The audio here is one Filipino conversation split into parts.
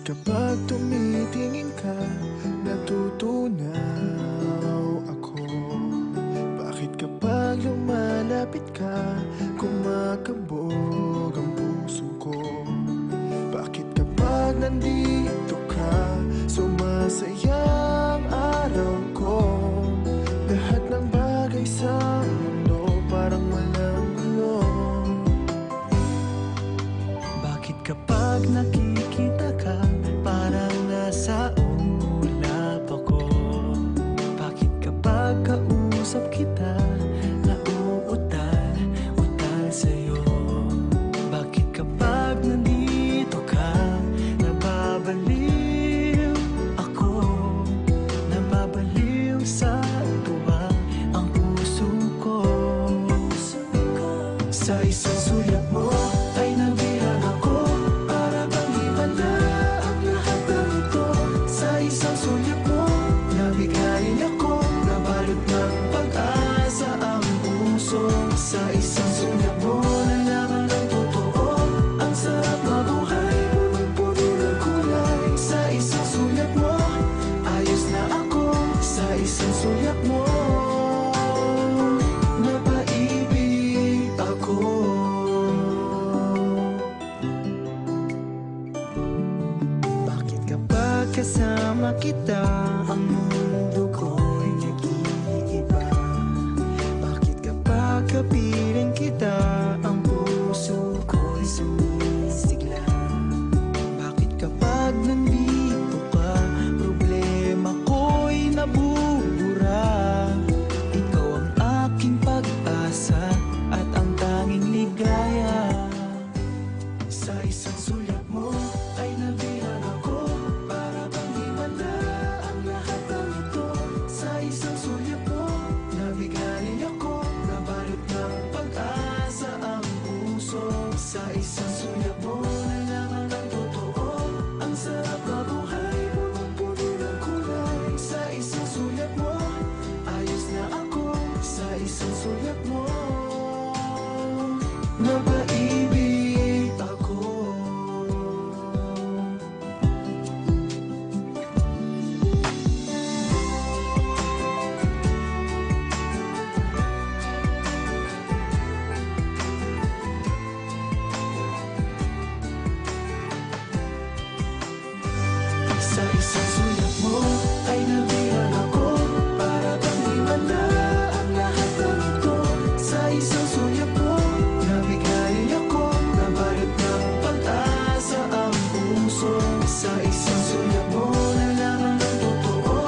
kapag tumitingin ka, natutunaw ako? Bakit kapag lumalapit ka, kumakabog ang puso ko? Bakit kapag nandito ka, sumasaya ang araw ko? Lahat ng bagay sa mundo parang walang gulo. Bakit kapag nakikita ka, parang nasa ulap ako? Bakit kapag kausap kita, nauutal sa'yo? Bakit kapag nandito ka, nababaliw ako? Nababaliw sa tuwa ang puso ko. Sa isang sulyap mo ay nabihag ako, para bang himala ang lahat ng ito. Sa isang sulyap mo, nabigayin ako, nabalot ng pag-asa ang puso. Sa isang sulyap mo, nalaman ng totoo, ang sarap mabuhay, punong-puno ng kulay. Sa isang sulyap mo, ayos na ako. Sa isang sulyap mo, napaibig ako. Bakit kapag kasama kita, ang mundo ko'y nag-iiba? Bakit kapag kapiling kita, ang puso ko'y sumisigla? Bakit kapag nandito ka, problema ko'y nabubura? Ikaw ang aking pag-asa at ang tanging ligaya. Sa isang sulyap mo ay nabihag ako, para bang himala ang lahat ng ito. Sa isang sulyap mo, nabigayin ako, nabalot ng pag-asa ang puso. Sa isang sulyap mo, nalaman ng totoo, ang sarap mabuhay, punong-puno ng kulay. Sa isang sulyap mo, ayos na ako. Sa isang sulyap mo, napaibig ako. Sa isang sulyap mo ay nabihag ako, para bang himala ang lahat ng ito. Sa isang sulyap mo, nabigayin ako, nabalot ng pag-asa ang puso. Sa isang sulyap mo, nalaman ng totoo,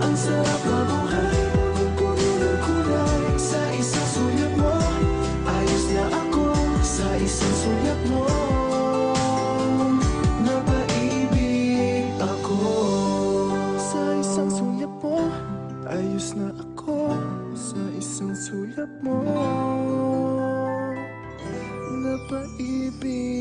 ang sarap mabuhay, punong-puno ng kulay. Sa isang sulyap mo, ayos na ako. Sa isang sulyap mo, napaibig ako. Sa isang sulyap mo, ayos na ako. Sa isang sulyap mo, napaibig